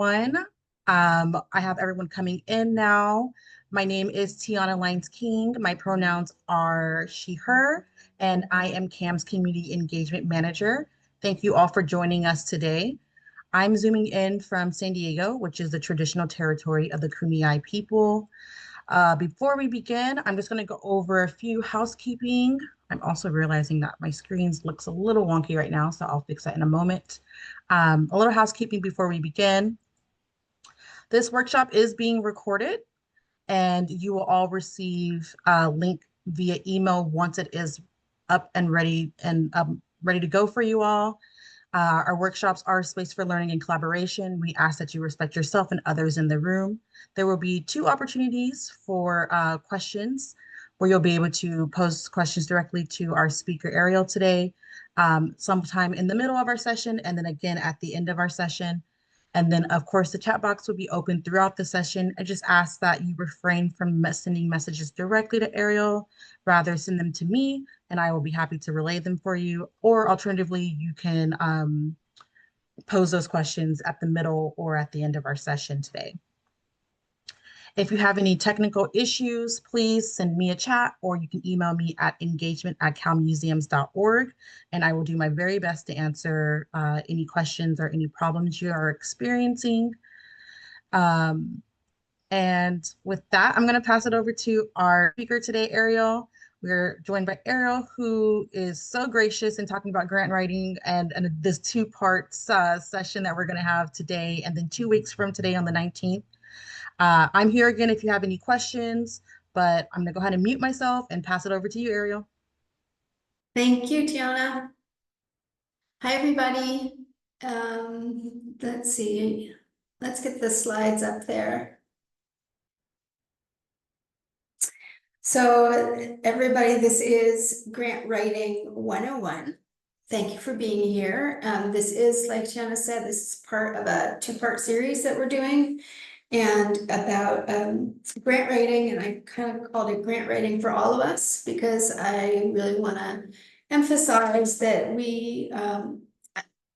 One. I have everyone coming in now. My name is Tiana Lines King. My pronouns are she, her, and I am CAM's Community Engagement Manager. Thank you all for joining us today. I'm zooming in from San Diego, which is the traditional territory of the Kumeyaay people. Before we begin, I'm just going to go over a few housekeeping. I'm also realizing that my screen looks a little wonky right now, so I'll fix that in a moment. A little housekeeping before we begin. This workshop is being recorded, and you will all receive a link via email once it is up and ready to go for you all. Our workshops are a space for learning and collaboration. We ask that you respect yourself and others in the room. There will be two opportunities for questions where you'll be able to pose questions directly to our speaker Ariel today, sometime in the middle of our session, and then again at the end of our session. And then, of course, the chat box will be open throughout the session. I just ask that you refrain from sending messages directly to Ariel, rather send them to me, and I will be happy to relay them for you. Or alternatively, you can pose those questions at the middle or at the end of our session today. If you have any technical issues, please send me a chat or you can email me at engagement@calmuseums.org, and I will do my very best to answer any questions or any problems you are experiencing. And with that, I'm going to pass it over to our speaker today, Ariel. We're joined by Ariel, who is so gracious in talking about grant writing and this two-part session that we're going to have today, and then 2 weeks from today on the 19th. I'm here again if you have any questions, but I'm going to go ahead and mute myself and pass it over to you, Ariel. Thank you, Tiana. Hi, everybody. Let's see. Let's get the slides up there. So everybody, this is Grant Writing 101. Thank you for being here. This is, like Tiana said, this is part of a two-part series that we're doing and about grant writing, and I kind of called it grant writing for all of us because I really want to emphasize that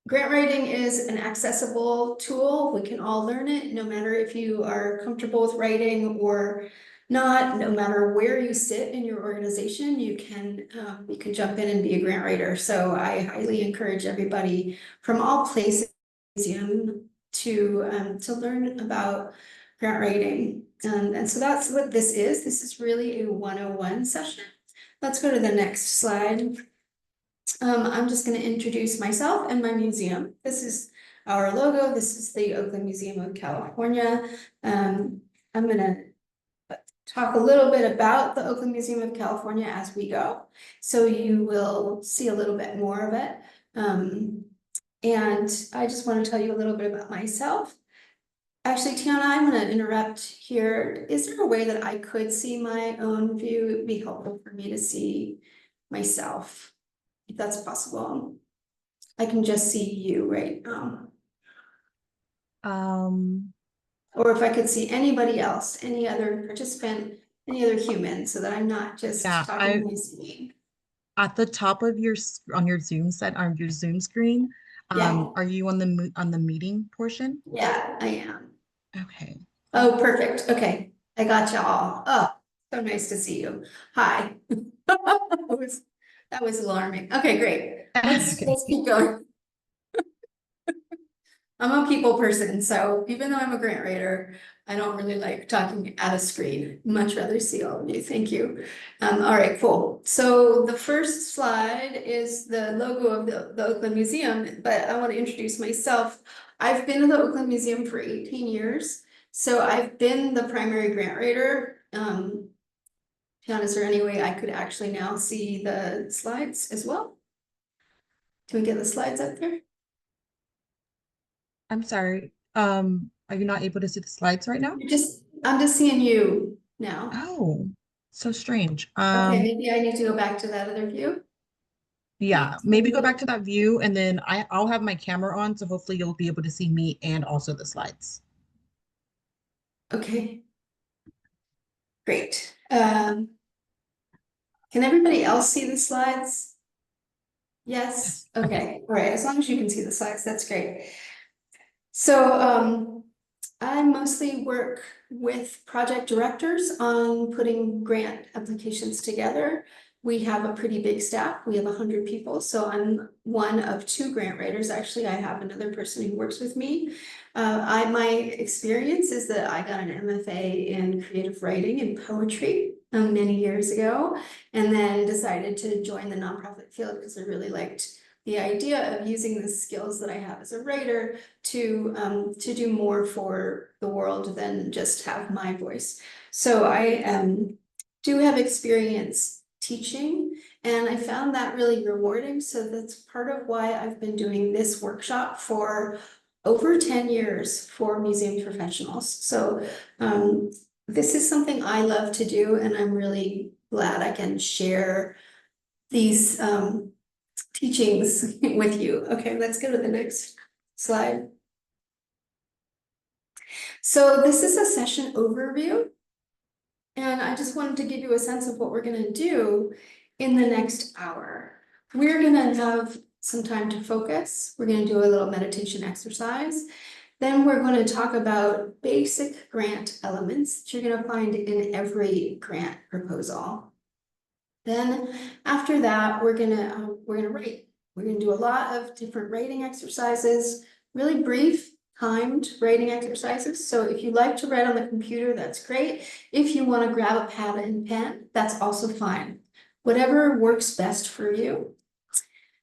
grant writing is an accessible tool. We can all learn it, no matter if you are comfortable with writing or not, no matter where you sit in your organization, you can jump in and be a grant writer. So I highly encourage everybody from all places to learn about grant writing. And so that's what this is. This is really a 101 session. Let's go to the next slide. I'm just going to introduce myself and my museum. This is our logo. This is the Oakland Museum of California. I'm going to talk a little bit about the Oakland Museum of California as we go, so you will see a little bit more of it. And I just want to tell you a little bit about myself. Actually, Tiana, I'm going to interrupt here. Is there a way that I could see my own view? It would be helpful for me to see myself, if that's possible. I can just see you right now. Or if I could see anybody else, any other participant, any other human, so that I'm not just talking to my screen. At the top of your Zoom screen, are you on the meeting portion? Yeah, I am. Okay. Oh, perfect. Okay, I got you all. Oh, so nice to see you. Hi. That was alarming. Okay, great. Let's keep going. I'm a people person, so even though I'm a grant writer, I don't really like talking at a screen. Much rather see all of you. Thank you. All right, cool. So the first slide is the logo of the Oakland Museum, but I want to introduce myself. I've been in the Oakland Museum for 18 years, so I've been the primary grant writer. John, is there any way I could actually now see the slides as well? Can we get the slides up there? I'm sorry. Are you not able to see the slides right now? I'm just seeing you now. Oh, so strange. Okay, maybe I need to go back to that other view. Yeah, maybe go back to that view, and then I'll have my camera on, so hopefully you'll be able to see me and also the slides. Okay. Great. Can everybody else see the slides? Yes. Okay. All right. As long as you can see the slides, that's great. So mostly work with project directors on putting grant applications together. We have a pretty big staff. We have 100 people, so I'm one of 2 grant writers. Actually, I have another person who works with me. My experience is that I got an MFA in creative writing and poetry many years ago, and then decided to join the nonprofit field because I really liked the idea of using the skills that I have as a writer to do more for the world than just have my voice. So I do have experience teaching, and I found that really rewarding. So that's part of why I've been doing this workshop for over 10 years for museum professionals. So this is something I love to do, and I'm really glad I can share these teachings with you. Okay, let's go to the next slide. So this is a session overview, and I just wanted to give you a sense of what we're going to do in the next hour. We're going to have some time to focus. We're going to do a little meditation exercise. Then we're going to talk about basic grant elements that you're going to find in every grant proposal. Then after that, we're gonna write. We're gonna do a lot of different writing exercises, really brief, timed writing exercises. So if you like to write on the computer, that's great. If you want to grab a pad and pen, that's also fine. Whatever works best for you.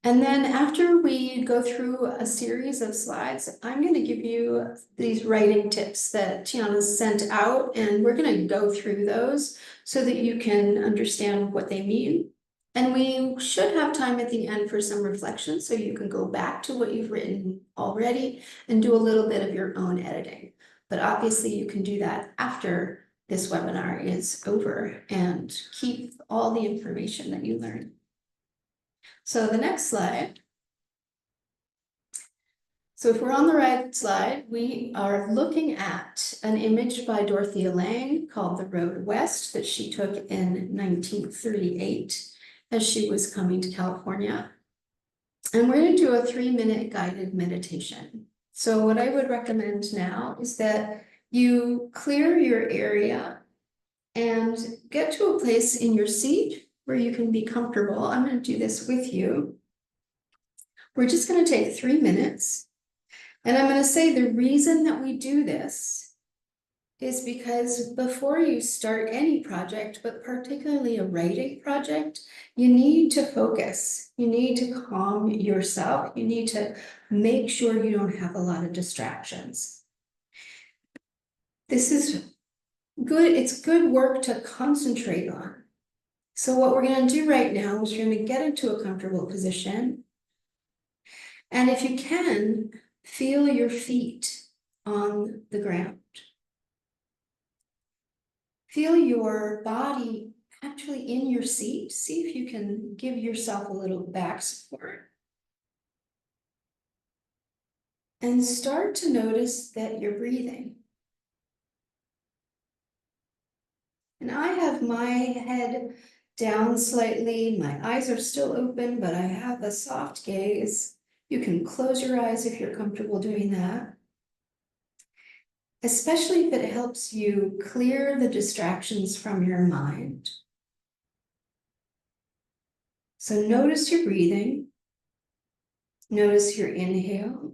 And then after we go through a series of slides, I'm going to give you these writing tips that Tiana sent out, and we're going to go through those so that you can understand what they mean. And we should have time at the end for some reflection, so you can go back to what you've written already and do a little bit of your own editing. But obviously you can do that after this webinar is over and keep all the information that you learned. So the next slide. So if we're on the right slide, we are looking at an image by Dorothea Lange called The Road West that she took in 1938 as she was coming to California. And we're going to do a 3-minute guided meditation. So what I would recommend now is that you clear your area and get to a place in your seat where you can be comfortable. I'm going to do this with you. We're just going to take 3 minutes. And I'm going to say the reason that we do this is because before you start any project, but particularly a writing project, you need to focus. You need to calm yourself. You need to make sure you don't have a lot of distractions. This is good. It's good work to concentrate on. So what we're going to do right now is we're going to get into a comfortable position. And if you can, feel your feet on the ground. Feel your body actually in your seat. See if you can give yourself a little back support. And start to notice that you're breathing. And I have my head down slightly. My eyes are still open, but I have a soft gaze. You can close your eyes if you're comfortable doing that. Especially if it helps you clear the distractions from your mind. So notice your breathing. Notice your inhale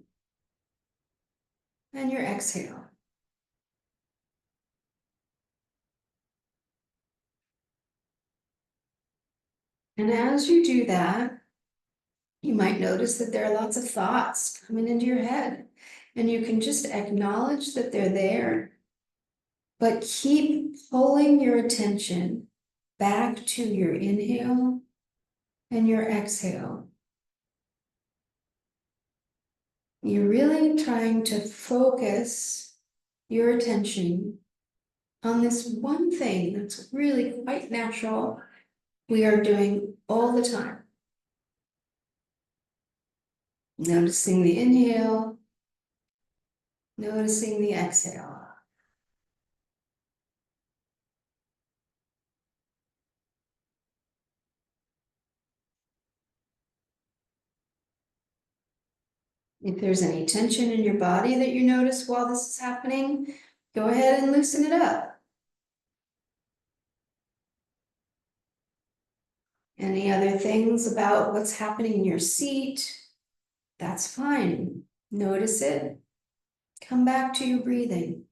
and your exhale. And as you do that, you might notice that there are lots of thoughts coming into your head, and you can just acknowledge that they're there, but keep pulling your attention back to your inhale and your exhale. You're really trying to focus your attention on this one thing that's really quite natural we are doing all the time. Noticing the inhale, noticing the exhale. If there's any tension in your body that you notice while this is happening, go ahead and loosen it up. Any other things about what's happening in your seat? That's fine. Notice it. Come back to your breathing.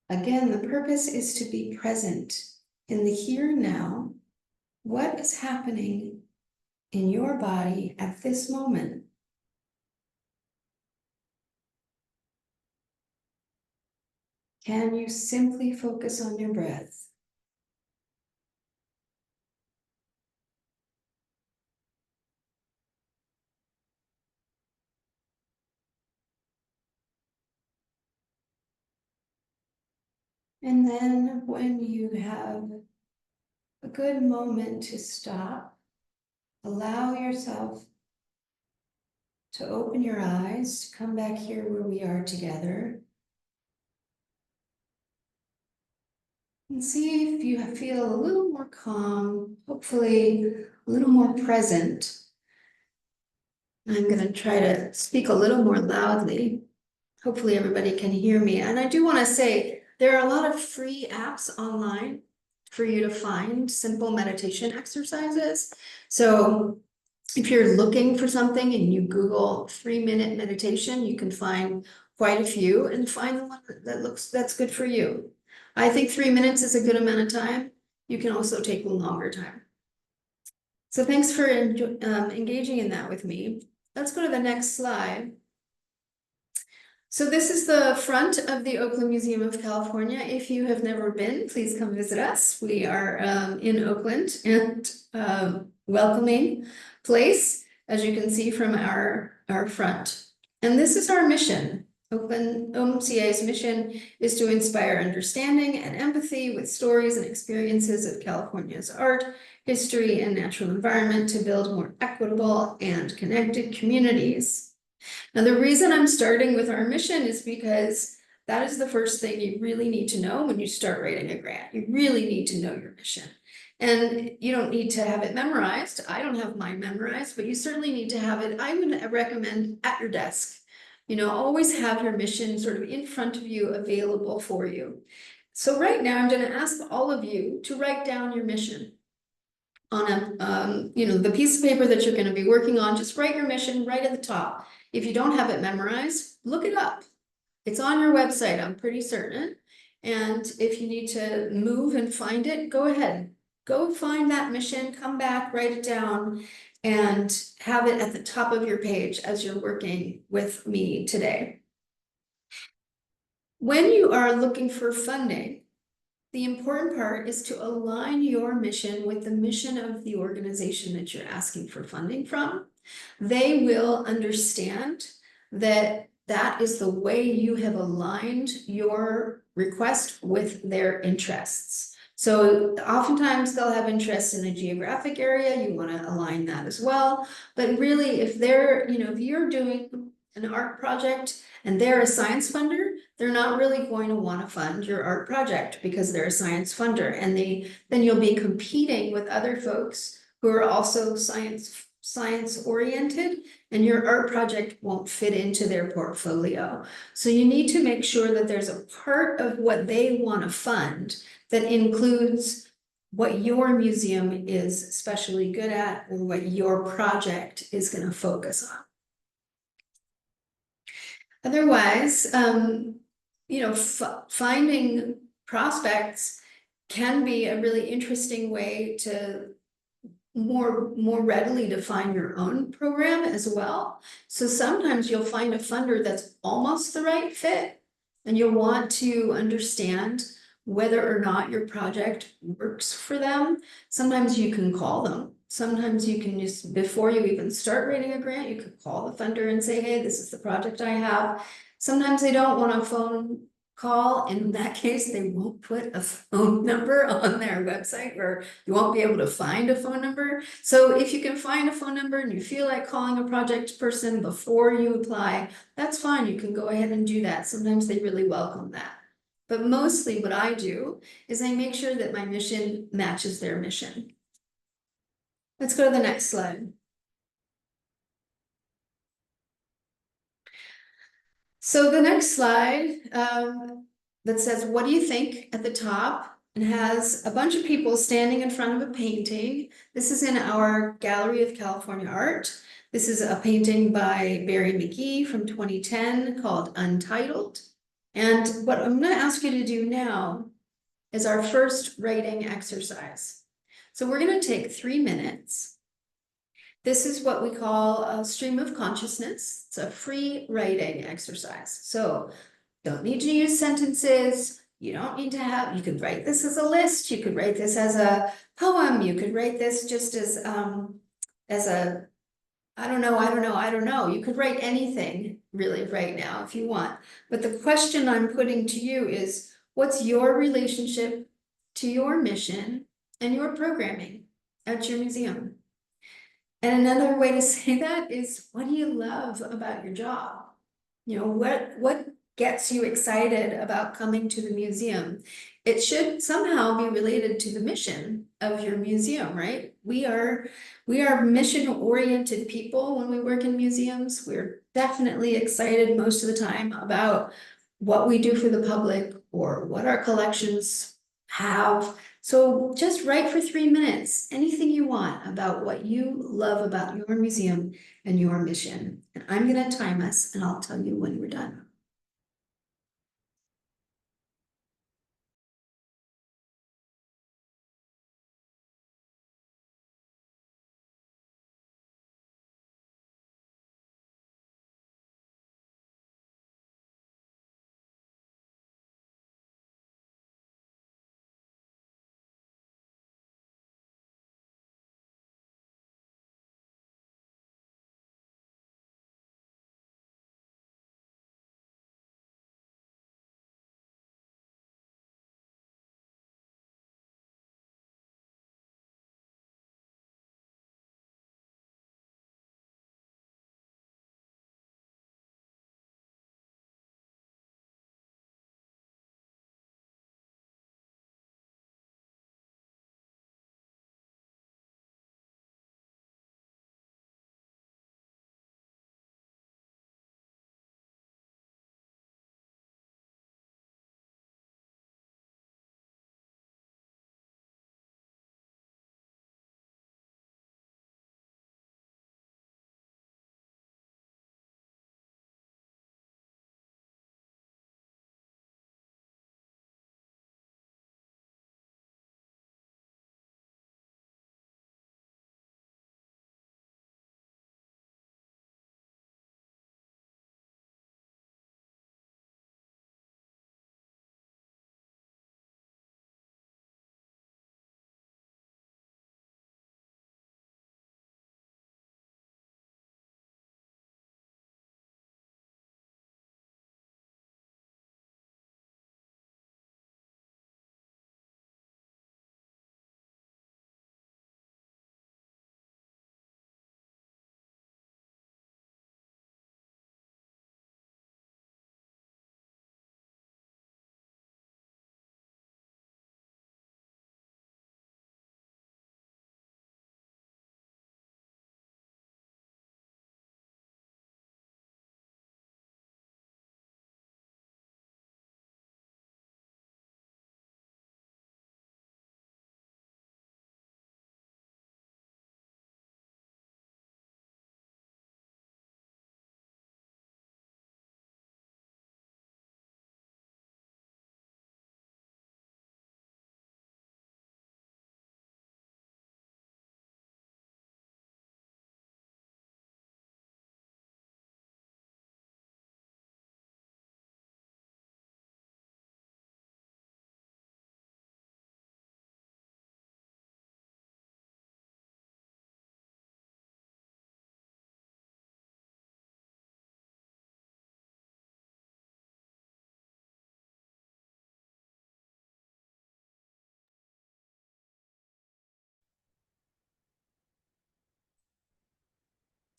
Again, the purpose is to be present in the here and now. What is happening in your body at this moment? Can you simply focus on your breath? And then when you have a good moment to stop, allow yourself to open your eyes, to come back here where we are together. And see if you feel a little more calm, hopefully a little more present. I'm going to try to speak a little more loudly. Hopefully everybody can hear me. And I do want to say there are a lot of free apps online for you to find simple meditation exercises. So if you're looking for something and you Google 3-minute meditation, you can find quite a few and find the one that's good for you. I think 3 minutes is a good amount of time. You can also take a longer time. So thanks for engaging in that with me. Let's go to the next slide. So this is the front of the Oakland Museum of California. If you have never been, please come visit us. We are in Oakland and welcoming place, as you can see from our front. And this is our mission. Oakland OMCA's mission is to inspire understanding and empathy with stories and experiences of California's art, history, and natural environment to build more equitable and connected communities. Now, the reason I'm starting with our mission is because that is the first thing you really need to know when you start writing a grant. You really need to know your mission. And you don't need to have it memorized. I don't have mine memorized, but you certainly need to have it. I would recommend at your desk. Always have your mission sort of in front of you, available for you. So right now, I'm going to ask all of you to write down your mission on the piece of paper that you're going to be working on. Just write your mission right at the top. If you don't have it memorized, look it up. It's on your website, I'm pretty certain. And if you need to move and find it, go ahead. Go find that mission, come back, write it down, and have it at the top of your page as you're working with me today. When you are looking for funding, the important part is to align your mission with the mission of the organization that you're asking for funding from. They will understand that that is the way you have aligned your request with their interests. So oftentimes they'll have interest in a geographic area. You want to align that as well. But really, if you're doing an art project and they're a science funder, they're not really going to want to fund your art project because they're a science funder. And then you'll be competing with other folks who are also science oriented, and your art project won't fit into their portfolio. So you need to make sure that there's a part of what they want to fund that includes what your museum is especially good at or what your project is going to focus on. Otherwise, finding prospects can be a really interesting way to more readily define your own program as well. So sometimes you'll find a funder that's almost the right fit, and you'll want to understand whether or not your project works for them. Sometimes you can call them. Sometimes you can just, before you even start writing a grant, you could call the funder and say, hey, this is the project I have. Sometimes they don't want a phone call. In that case, they won't put a phone number on their website, or you won't be able to find a phone number. So if you can find a phone number and you feel like calling a project person before you apply, that's fine. You can go ahead and do that. Sometimes they really welcome that. But mostly what I do is I make sure that my mission matches their mission. Let's go to the next slide. So the next slide that says, what do you think, at the top, and has a bunch of people standing in front of a painting. This is in our Gallery of California Art. This is a painting by Barry McGee from 2010 called Untitled. And what I'm going to ask you to do now is our first writing exercise. So we're going to take 3 minutes. This is what we call a stream of consciousness. It's a free writing exercise. So don't need to use sentences. You don't need to have, you could write this as a list. You could write this as a poem. You could write this just as a, I don't know, I don't know, I don't know. You could write anything really right now if you want. But the question I'm putting to you is, what's your relationship to your mission and your programming at your museum? And another way to say that is, what do you love about your job? You know, what gets you excited about coming to the museum? It should somehow be related to the mission of your museum, right? We are mission-oriented people when we work in museums. We're definitely excited most of the time about what we do for the public or what our collections have. So just write for 3 minutes, anything you want about what you love about your museum and your mission. And I'm gonna time us and I'll tell you when we're done.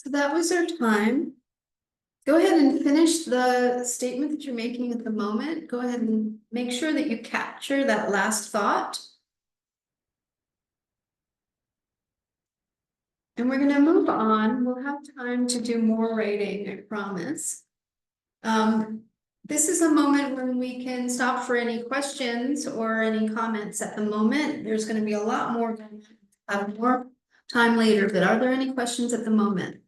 So that was our time. Go ahead and finish the statement that you're making at the moment. Go ahead and make sure that you capture that last thought. And we're gonna move on. We'll have time to do more writing, I promise. This is a moment when we can stop for any questions or any comments at the moment. There's gonna be a lot more, have more time later, but are there any questions at the moment?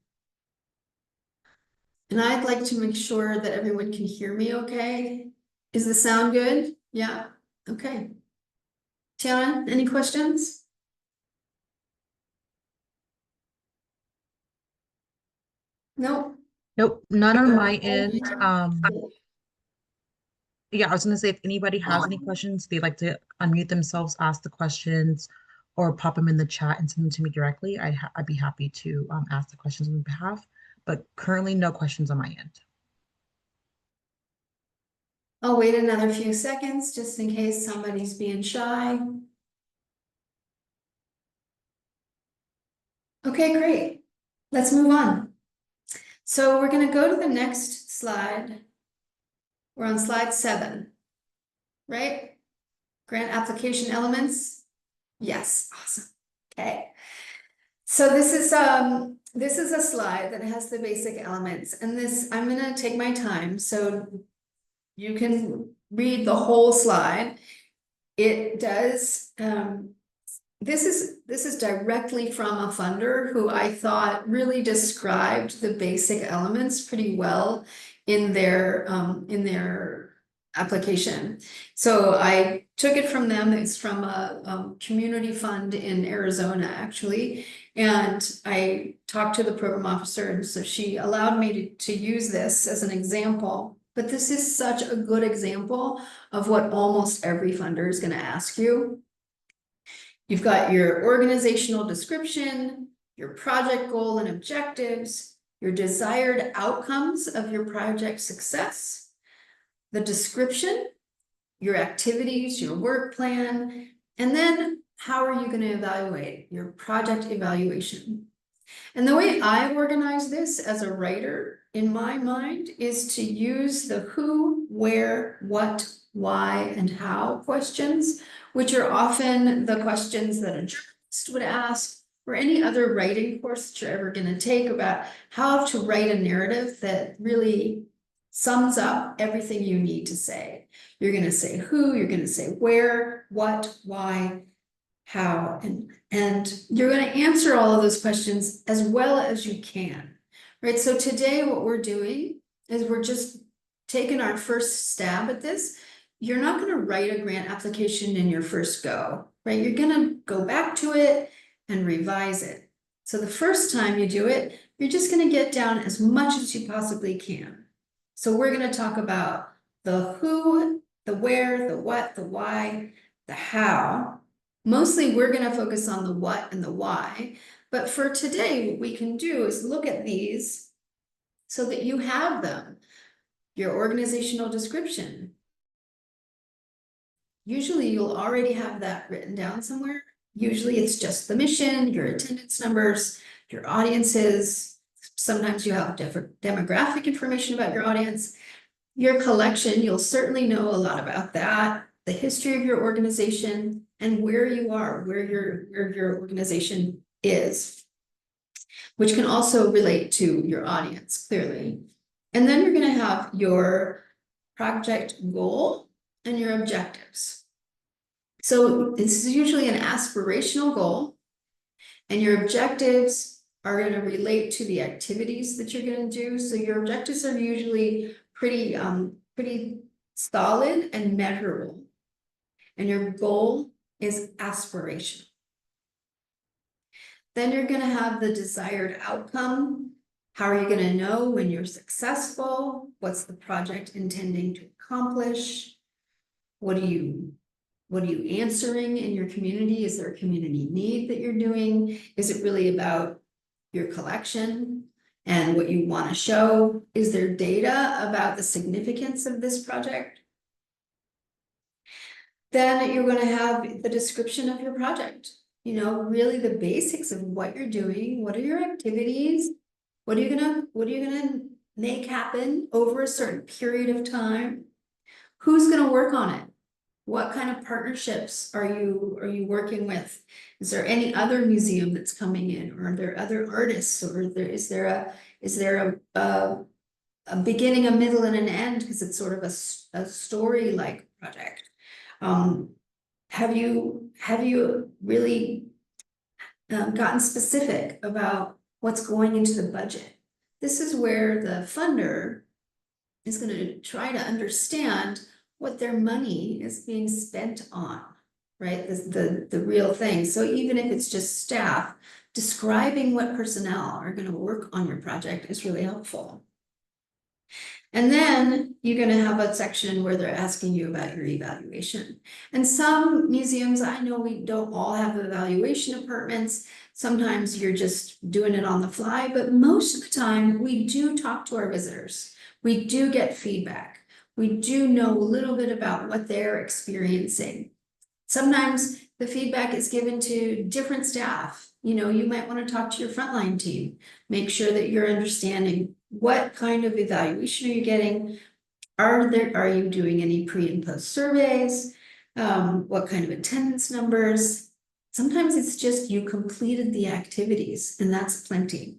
And I'd like to make sure that everyone can hear me okay. Is the sound good? Yeah, okay. Tiana, any questions? No? Nope, none on my end. Yeah, I was gonna say if anybody has any questions, they'd like to unmute themselves, ask the questions, or pop them in the chat and send them to me directly. I'd be happy to ask the questions on their behalf. But currently, no questions on my end. I'll wait another few seconds just in case somebody's being shy. Okay, great. Let's move on. So we're gonna go to the next slide. We're on slide 7, right? Grant application elements. Yes, awesome. Okay. So this is a slide that has the basic elements, and this I'm gonna take my time so you can read the whole slide. It does this is directly from a funder who I thought really described the basic elements pretty well in their application. So I took it from them. It's from a community fund in Arizona, actually. And I talked to the program officer, and so she allowed me to use this as an example. But this is such a good example of what almost every funder is going to ask you. You've got your organizational description, your project goal and objectives, your desired outcomes of your project success, the description, your activities, your work plan, and then how are you going to evaluate your project evaluation? And the way I organize this as a writer in my mind is to use the who, where, what, why, and how questions, which are often the questions that a journalist would ask, or any other writing course that you're ever going to take about how to write a narrative that really sums up everything you need to say. You're going to say who, you're going to say where, what, why, how, and you're going to answer all of those questions as well as you can, right? So today what we're doing is we're just taking our first stab at this. You're not going to write a grant application in your first go, right? You're going to go back to it and revise it. So the first time you do it, you're just going to get down as much as you possibly can. So we're going to talk about the who, the where, the what, the why, the how. Mostly we're going to focus on the what and the why, but for today, what we can do is look at these so that you have them. Your organizational description. Usually you'll already have that written down somewhere. Usually it's just the mission, your attendance numbers, your audiences. Sometimes you have different demographic information about your audience. Your collection, you'll certainly know a lot about that, the history of your organization, and where you are, where your organization is, which can also relate to your audience, clearly. And then you're going to have your project goal and your objectives. So this is usually an aspirational goal, and your objectives are going to relate to the activities that you're going to do. So your objectives are usually pretty solid and measurable. And your goal is aspirational. Then you're going to have the desired outcome. How are you going to know when you're successful? What's the project intending to accomplish? What are you answering in your community? Is there a community need that you're doing? Is it really about your collection and what you want to show? Is there data about the significance of this project? Then you're going to have the description of your project. You know, really the basics of what you're doing. What are your activities? What are you gonna make happen over a certain period of time? Who's gonna work on it? What kind of partnerships are you working with? Is there any other museum that's coming in, or are there other artists, or is there a beginning, a middle, and an end, because it's sort of a story-like project? Um, have you really gotten specific about what's going into the budget? This is where the funder is going to try to understand what their money is being spent on, right? The real thing. So even if it's just staff, describing what personnel are going to work on your project is really helpful. And then you're going to have a section where they're asking you about your evaluation. And some museums, I know we don't all have evaluation departments. Sometimes you're just doing it on the fly, but most of the time we do talk to our visitors. We do get feedback. We do know a little bit about what they're experiencing. Sometimes the feedback is given to different staff. You know, you might want to talk to your frontline team, make sure that you're understanding what kind of evaluation are you getting? Are you doing any pre and post surveys? What kind of attendance numbers? Sometimes it's just you completed the activities, and that's plenty.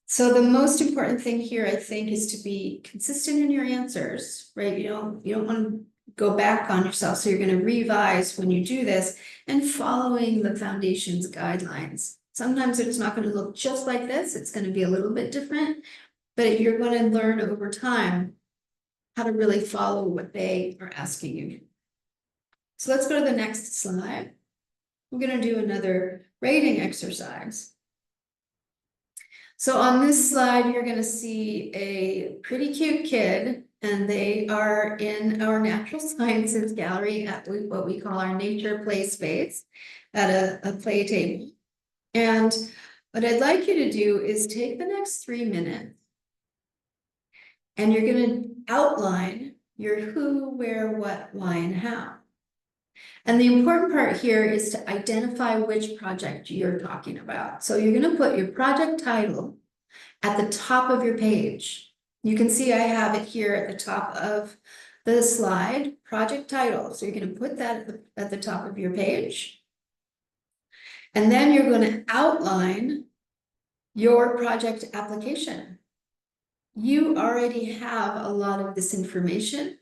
So the most important thing here, I think, is to be consistent in your answers, right? You don't want to go back on yourself. So you're going to revise when you do this, and following the foundation's guidelines. Sometimes it's not going to look just like this. It's going to be a little bit different, but you're going to learn over time how to really follow what they are asking you. So let's go to the next slide. We're going to do another rating exercise. So on this slide, you're going to see a pretty cute kid, and they are in our natural sciences gallery at what we call our nature play space at a play table. And what I'd like you to do is take the next 3 minutes, and you're going to outline your who, where, what, why, and how. And the important part here is to identify which project you're talking about. So you're going to put your project title at the top of your page. You can see I have it here at the top of the slide, project title. So you're going to put that at the top of your page. And then you're going to outline your project application. You already have a lot of this information.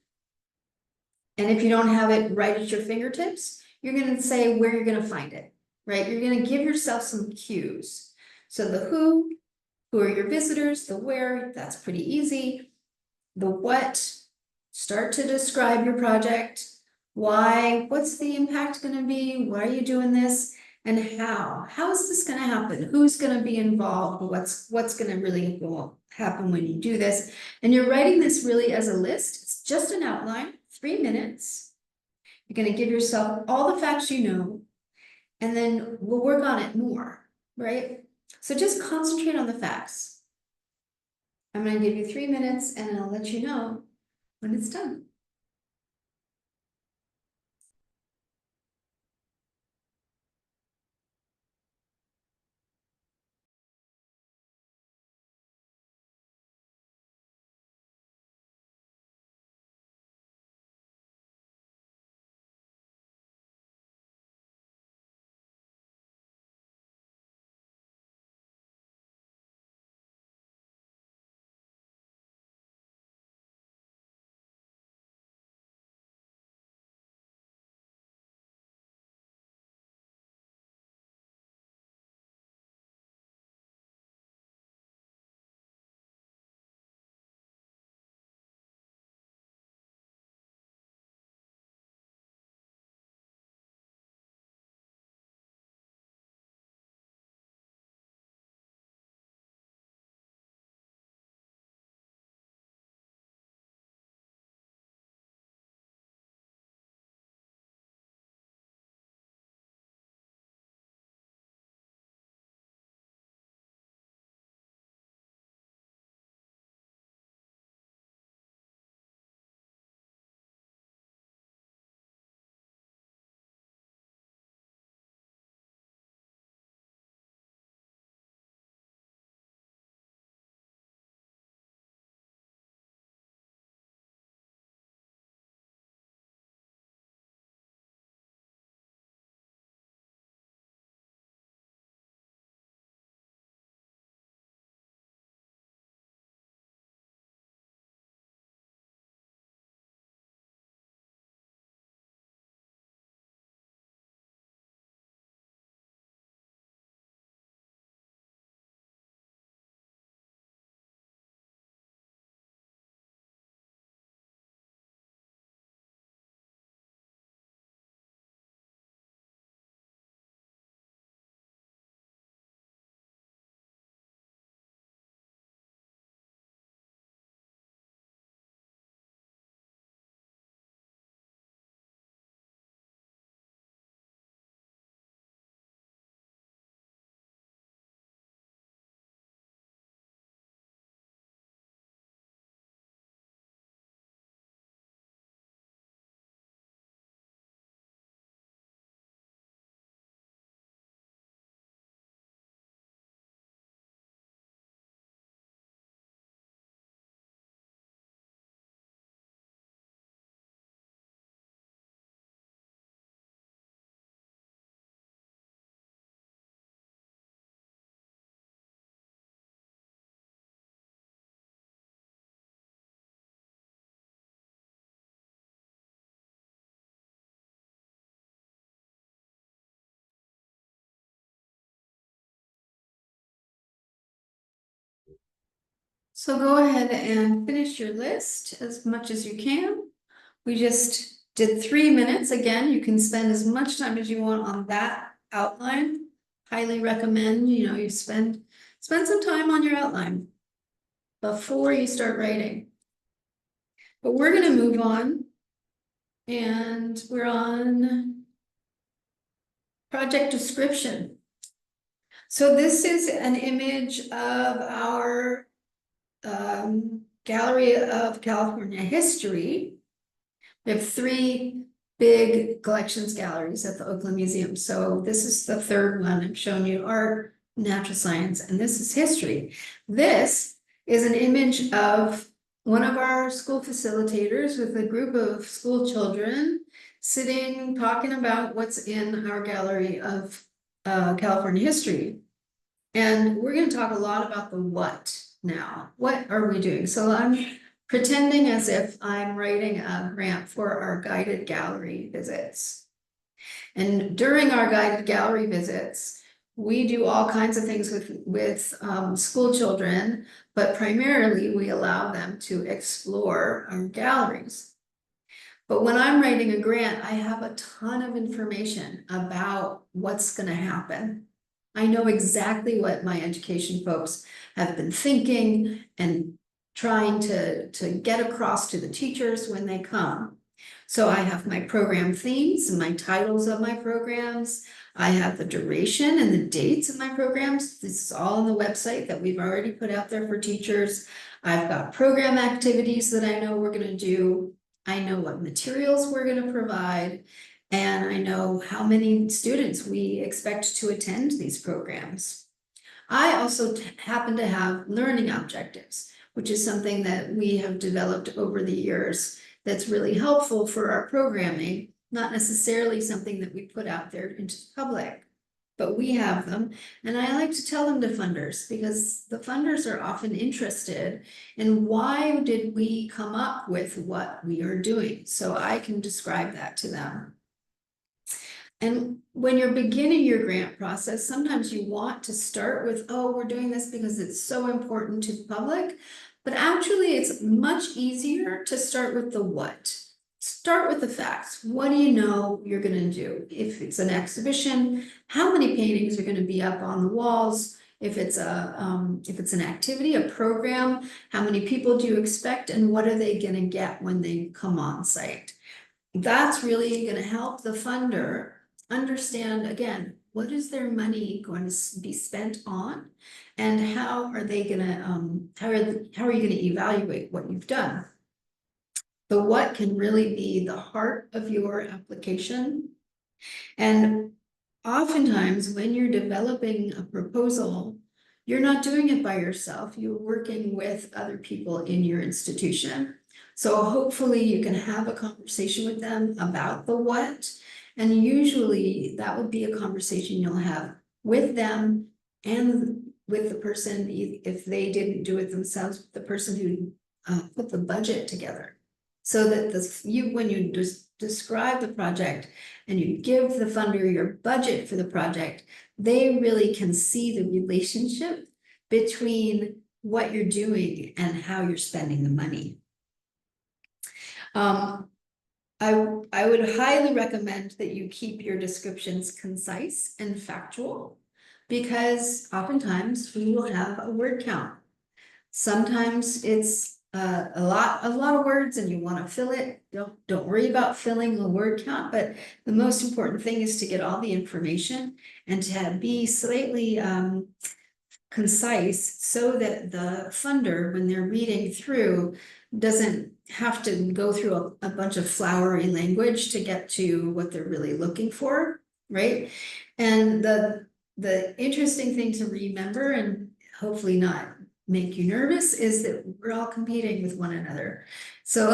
And if you don't have it right at your fingertips, you're going to say where you're going to find it, right? You're going to give yourself some cues. So the who are your visitors? The where, that's pretty easy. The what, start to describe your project. Why, what's the impact going to be? Why are you doing this? And how is this going to happen? Who's going to be involved? What's going to really happen when you do this? And you're writing this really as a list. It's just an outline, 3 minutes. You're going to give yourself all the facts you know, and then we'll work on it more, right? So just concentrate on the facts. I'm going to give you 3 minutes, and I'll let you know when it's done. So go ahead and finish your list as much as you can. We just did 3 minutes. Again, you can spend as much time as you want on that outline. Highly recommend, you spend some time on your outline before you start writing. But we're gonna move on, and we're on project description. So this is an image of our Gallery of California History. We have 3 big collections galleries at the Oakland Museum. So this is the third one. I'm showing you art, natural science, and this is history. This is an image of one of our school facilitators with a group of school children sitting, talking about what's in our gallery of California history. And we're going to talk a lot about the what now. What are we doing? So I'm pretending as if I'm writing a grant for our guided gallery visits. And during our guided gallery visits, we do all kinds of things with school children, but primarily we allow them to explore our galleries. But when I'm writing a grant, I have a ton of information about what's going to happen. I know exactly what my education folks have been thinking and trying to get across to the teachers when they come. So I have my program themes and my titles of my programs. I have the duration and the dates of my programs. This is all on the website that we've already put out there for teachers. I've got program activities that I know we're going to do. I know what materials we're going to provide. And I know how many students we expect to attend these programs. I also happen to have learning objectives, which is something that we have developed over the years that's really helpful for our programming, not necessarily something that we put out there into the public, but we have them. And I like to tell them to funders because the funders are often interested in why did we come up with what we are doing. So I can describe that to them. And when you're beginning your grant process, sometimes you want to start with, oh, we're doing this because it's so important to the public. But actually, it's much easier to start with the what. Start with the facts. What do you know you're going to do? If it's an exhibition, how many paintings are going to be up on the walls? If it's an activity, a program, how many people do you expect, and what are they going to get when they come on site? That's really going to help the funder understand, again, what is their money going to be spent on, and how are they going to how are you going to evaluate what you've done? The what can really be the heart of your application. And oftentimes when you're developing a proposal, you're not doing it by yourself. You're working with other people in your institution. So hopefully you can have a conversation with them about the what. And usually that would be a conversation you'll have with them and with the person, if they didn't do it themselves, the person who put the budget together. So that when you describe the project and you give the funder your budget for the project, they really can see the relationship between what you're doing and how you're spending the money. I would highly recommend that you keep your descriptions concise and factual, because oftentimes we will have a word count. Sometimes it's a lot of words and you want to fill it. Don't worry about filling the word count, but the most important thing is to get all the information and to be slightly concise so that the funder, when they're reading through, doesn't have to go through a bunch of flowery language to get to what they're really looking for, right? And the interesting thing to remember, and hopefully not make you nervous, is that we're all competing with one another. So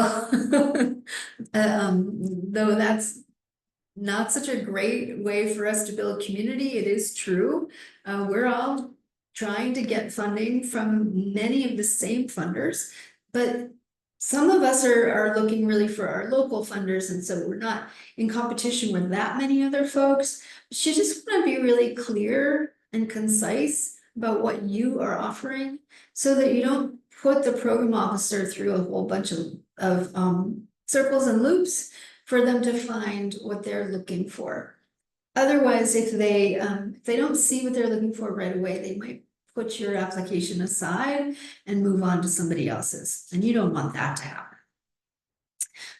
though that's not such a great way for us to build community, it is true. We're all trying to get funding from many of the same funders, but some of us are looking really for our local funders, and so we're not in competition with that many other folks. But you just want to be really clear and concise about what you are offering so that you don't put the program officer through a whole bunch of circles and loops for them to find what they're looking for. Otherwise, if they don't see what they're looking for right away, they might put your application aside and move on to somebody else's, and you don't want that to happen.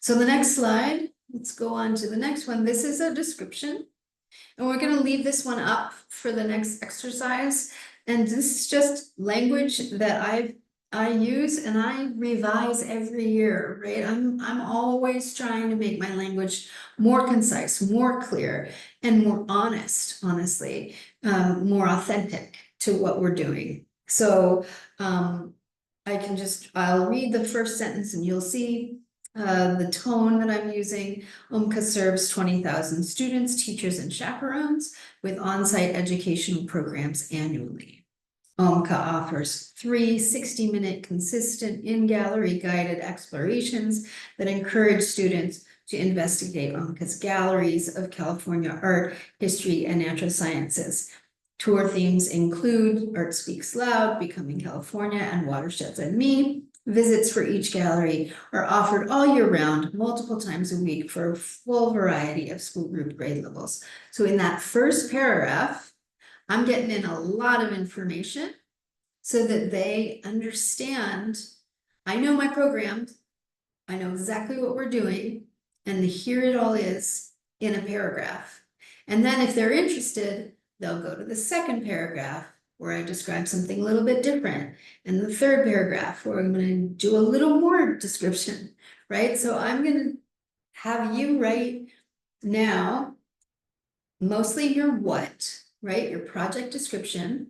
So the next slide, let's go on to the next one. This is a description, and we're going to leave this one up for the next exercise. And this is just language that I use and I revise every year, right? I'm always trying to make my language more concise, more clear, and more honest, honestly, more authentic to what we're doing. So I'll read the first sentence and you'll see the tone that I'm using. UMCA serves 20,000 students, teachers, and chaperones with on-site educational programs annually. UMCA offers 3 60-minute consistent in-gallery guided explorations that encourage students to investigate UMCA's galleries of California art, history, and natural sciences. Tour themes include Art Speaks Loud, Becoming California, and Watersheds and Me. Visits for each gallery are offered all year round, multiple times a week for a full variety of school group grade levels. So in that first paragraph, I'm getting in a lot of information so that they understand, I know my program, I know exactly what we're doing, and here it all is in a paragraph. And then if they're interested, they'll go to the second paragraph where I describe something a little bit different, and the third paragraph where I'm going to do a little more description, right? So I'm going to have you write now mostly your what, right? Your project description.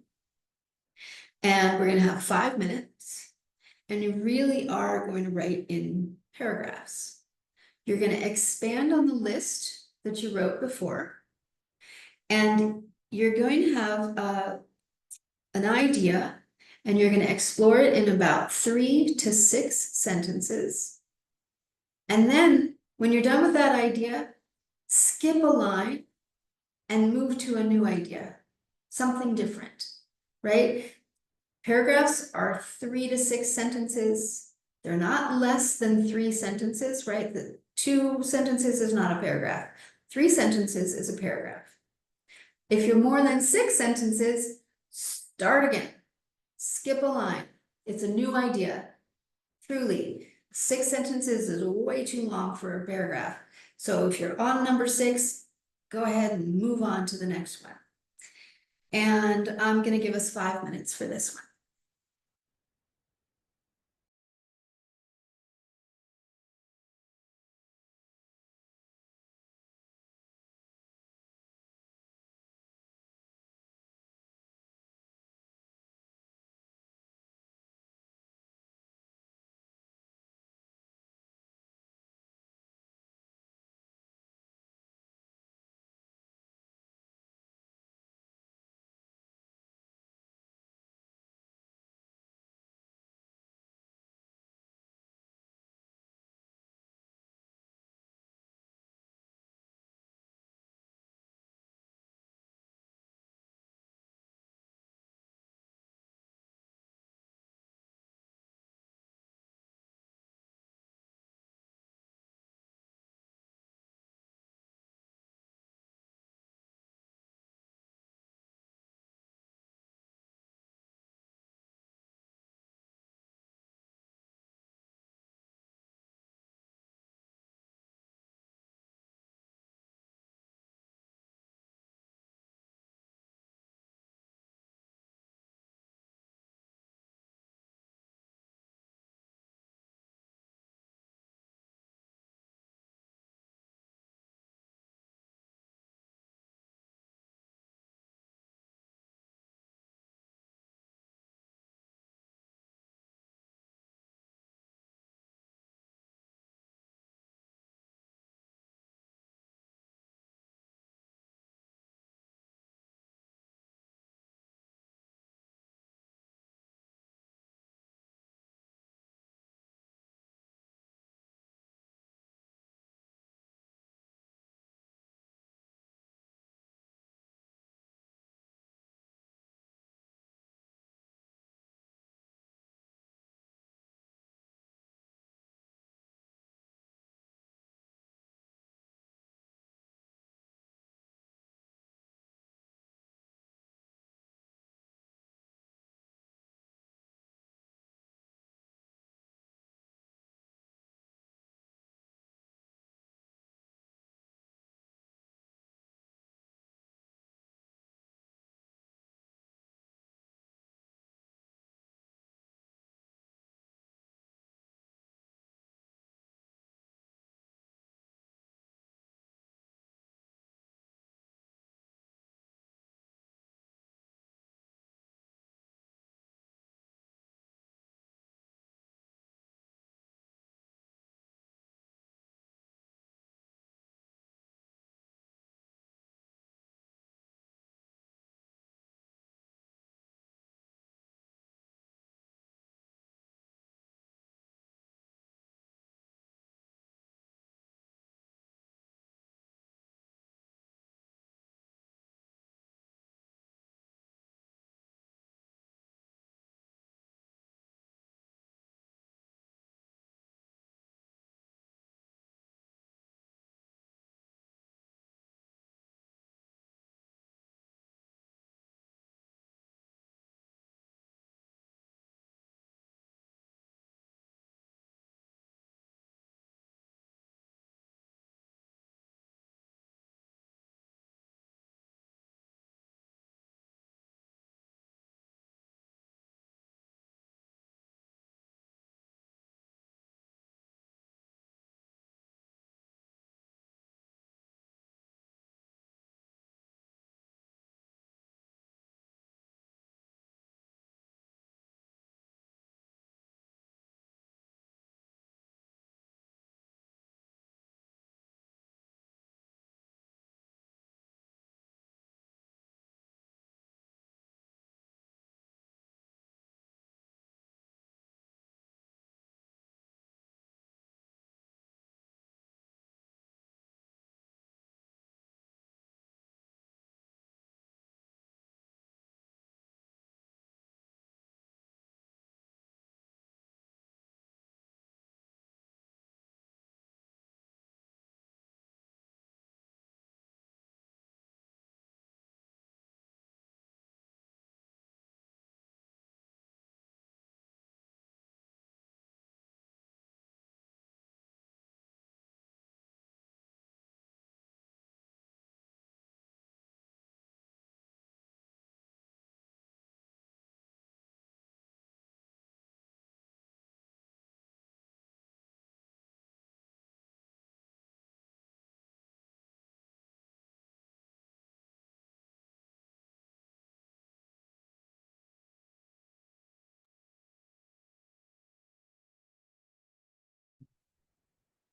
And we're going to have 5 minutes. And you really are going to write in paragraphs. You're going to expand on the list that you wrote before. And you're going to have an idea, and you're going to explore it in about 3 to 6 sentences. And then when you're done with that idea, skip a line and move to a new idea, something different, right? Paragraphs are 3 to 6 sentences. They're not less than 3 sentences, right? The 2 sentences is not a paragraph. 3 sentences is a paragraph. If you're more than 6 sentences, start again. Skip a line. It's a new idea. Truly, 6 sentences is way too long for a paragraph. So if you're on number 6, go ahead and move on to the next one. And I'm going to give us 5 minutes for this one.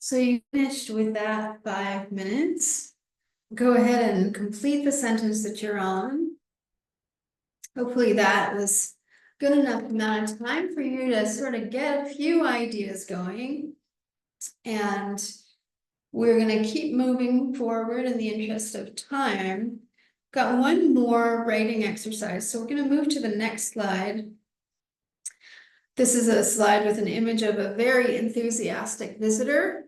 So you finished with that 5 minutes. Go ahead and complete the sentence that you're on. Hopefully that was good enough amount of time for you to sort of get a few ideas going. And we're gonna keep moving forward in the interest of time. Got one more writing exercise, so we're gonna move to the next slide. This is a slide with an image of a very enthusiastic visitor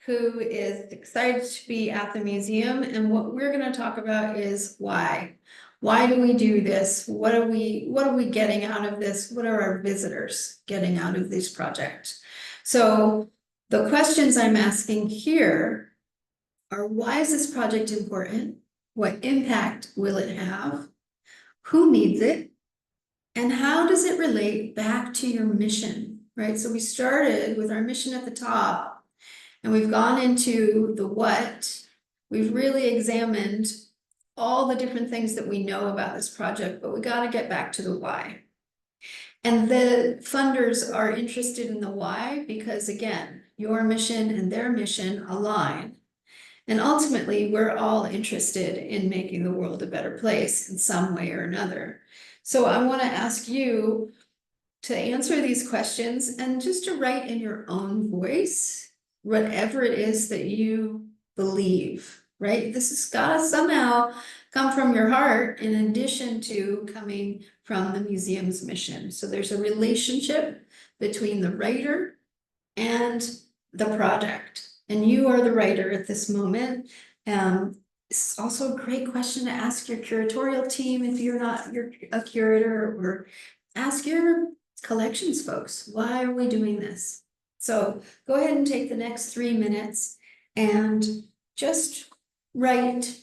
who is excited to be at the museum. And what we're going to talk about is why. Why do we do this? What are we getting out of this? What are our visitors getting out of this project? So the questions I'm asking here are, why is this project important? What impact will it have? Who needs it? And how does it relate back to your mission, right? So we started with our mission at the top, and we've gone into the what. We've really examined all the different things that we know about this project, but we got to get back to the why. And the funders are interested in the why because, again, your mission and their mission align. And ultimately, we're all interested in making the world a better place in some way or another. So I want to ask you to answer these questions and just to write in your own voice, whatever it is that you believe, right? This has got to somehow come from your heart in addition to coming from the museum's mission. So there's a relationship between the writer and the project. And you are the writer at this moment. It's also a great question to ask your curatorial team if you're not a curator, or ask your collections folks, why are we doing this? So go ahead and take the next 3 minutes and just write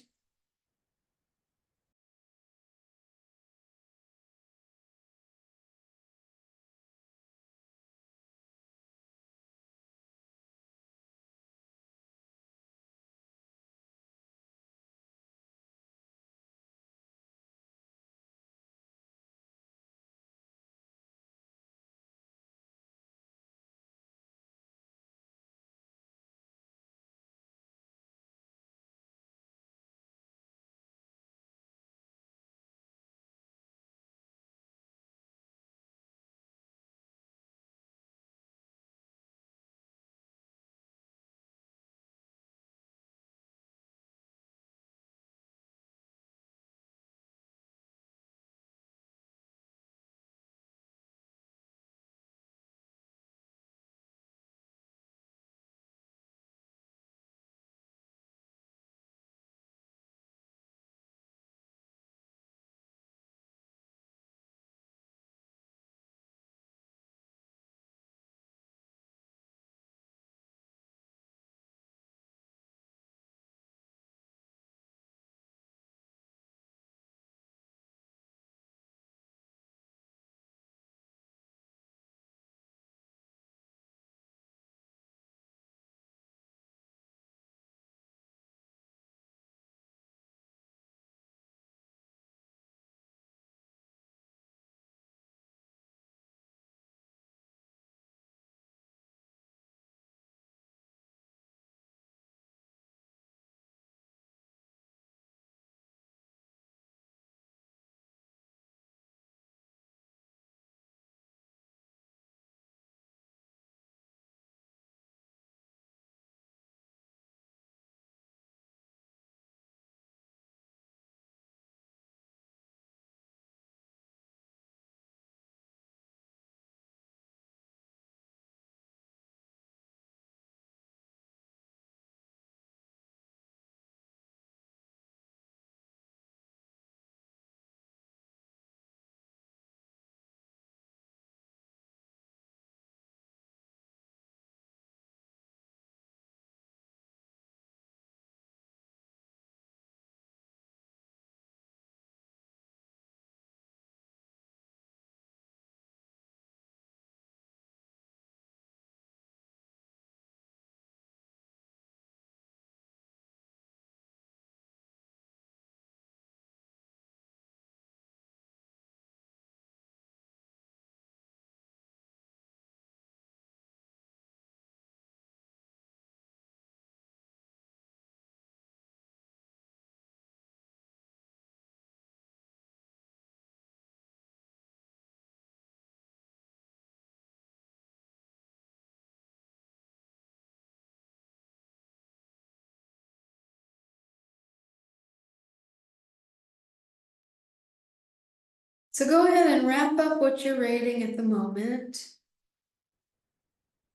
So go ahead and wrap up what you're writing at the moment.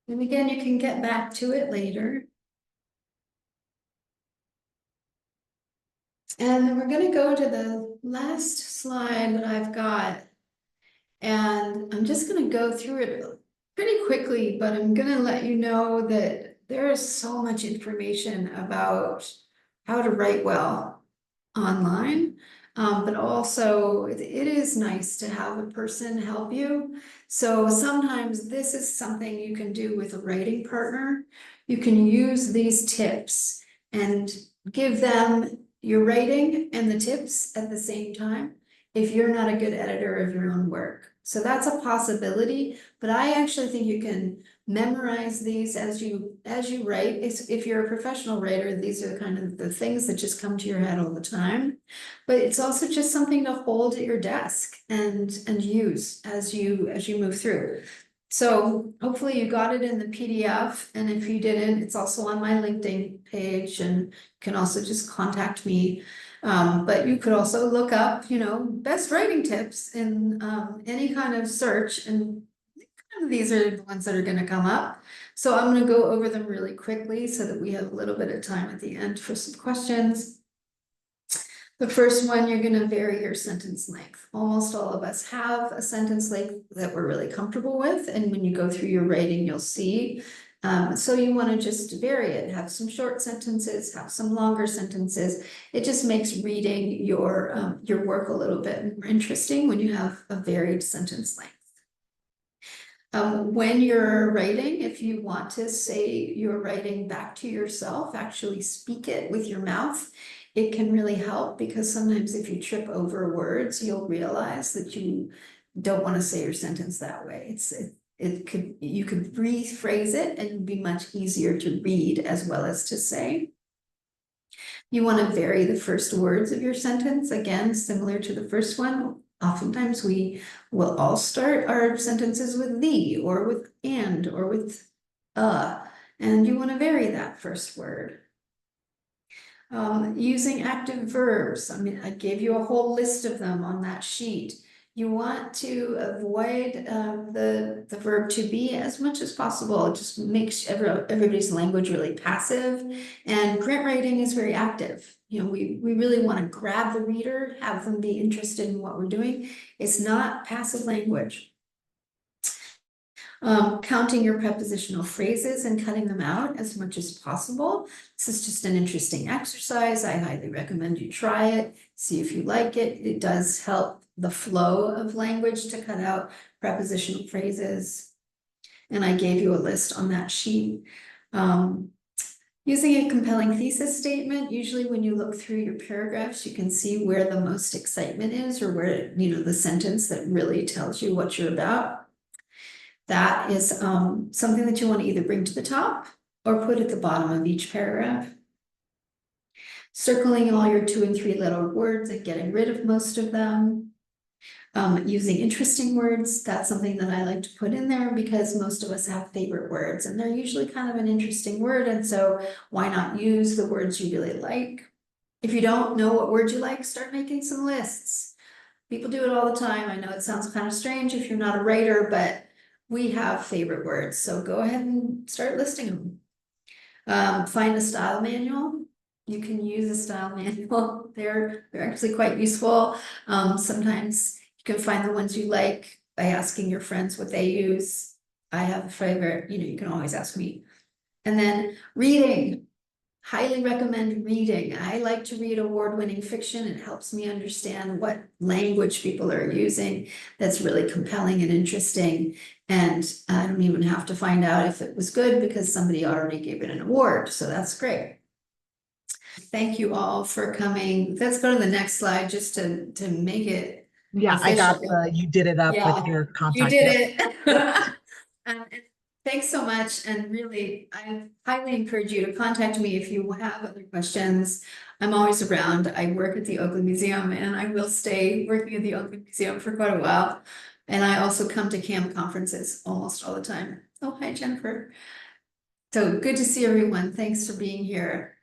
And again, you can get back to it later. And we're gonna go to the last slide that I've got. And I'm just gonna go through it pretty quickly, but I'm gonna let you know that there is so much information about how to write well online. But also it is nice to have a person help you. So sometimes this is something you can do with a writing partner. You can use these tips and give them your writing and the tips at the same time if you're not a good editor of your own work. So that's a possibility, but I actually think you can memorize these as you write. If you're a professional writer, these are kind of the things that just come to your head all the time. But it's also just something to hold at your desk and use as you move through. So hopefully you got it in the PDF, and if you didn't, it's also on my LinkedIn page, and you can also just contact me. But you could also look up, best writing tips in any kind of search, and these are the ones that are gonna come up. So I'm gonna go over them really quickly so that we have a little bit of time at the end for some questions. The first one, you're gonna vary your sentence length. Almost all of us have a sentence length that we're really comfortable with, and when you go through your writing, you'll see. So you wanna just vary it, have some short sentences, have some longer sentences. It just makes reading your work a little bit more interesting when you have a varied sentence length. When you're writing, if you want to say you're writing back to yourself, actually speak it with your mouth. It can really help, because sometimes if you trip over words, you'll realize that you don't want to say your sentence that way. You could rephrase it and it'd be much easier to read as well as to say. You want to vary the first words of your sentence, again, similar to the first one. Oftentimes we will all start our sentences with the, or with and, or with and you want to vary that first word. Using active verbs. I mean, I gave you a whole list of them on that sheet. You want to avoid the verb to be as much as possible. It just makes everybody's language really passive. And grant writing is very active. We really want to grab the reader, have them be interested in what we're doing. It's not passive language. Counting your prepositional phrases and cutting them out as much as possible. This is just an interesting exercise. I highly recommend you try it, see if you like it. It does help the flow of language to cut out prepositional phrases. And I gave you a list on that sheet. Using a compelling thesis statement, usually when you look through your paragraphs, you can see where the most excitement is, or where, the sentence that really tells you what you're about. That is something that you want to either bring to the top or put at the bottom of each paragraph. Circling all your 2 and 3 letter words and getting rid of most of them. Using interesting words, that's something that I like to put in there, because most of us have favorite words and they're usually kind of an interesting word. And so why not use the words you really like? If you don't know what words you like, start making some lists. People do it all the time. I know it sounds kind of strange if you're not a writer, but we have favorite words, so go ahead and start listing them. Find a style manual. You can use a style manual. They're actually quite useful. Sometimes you can find the ones you like by asking your friends what they use. I have a favorite, you can always ask me. And then reading. Highly recommend reading. I like to read award-winning fiction. It helps me understand what language people are using that's really compelling and interesting. And I don't even have to find out if it was good, because somebody already gave it an award. So that's great. Thank you all for coming. Let's go to the next slide just to make it Yeah, I got official. you did it up with Yeah, your you contact. Yep. did Yep. it. And thanks so much. And really, I highly encourage you to contact me if you have other questions. I'm always around. I work at the Oakland Museum, and I will stay working at the Oakland Museum for quite a while. And I also come to CAM conferences almost all the time. Oh, hi, Jennifer. So good to see everyone. Thanks for being here.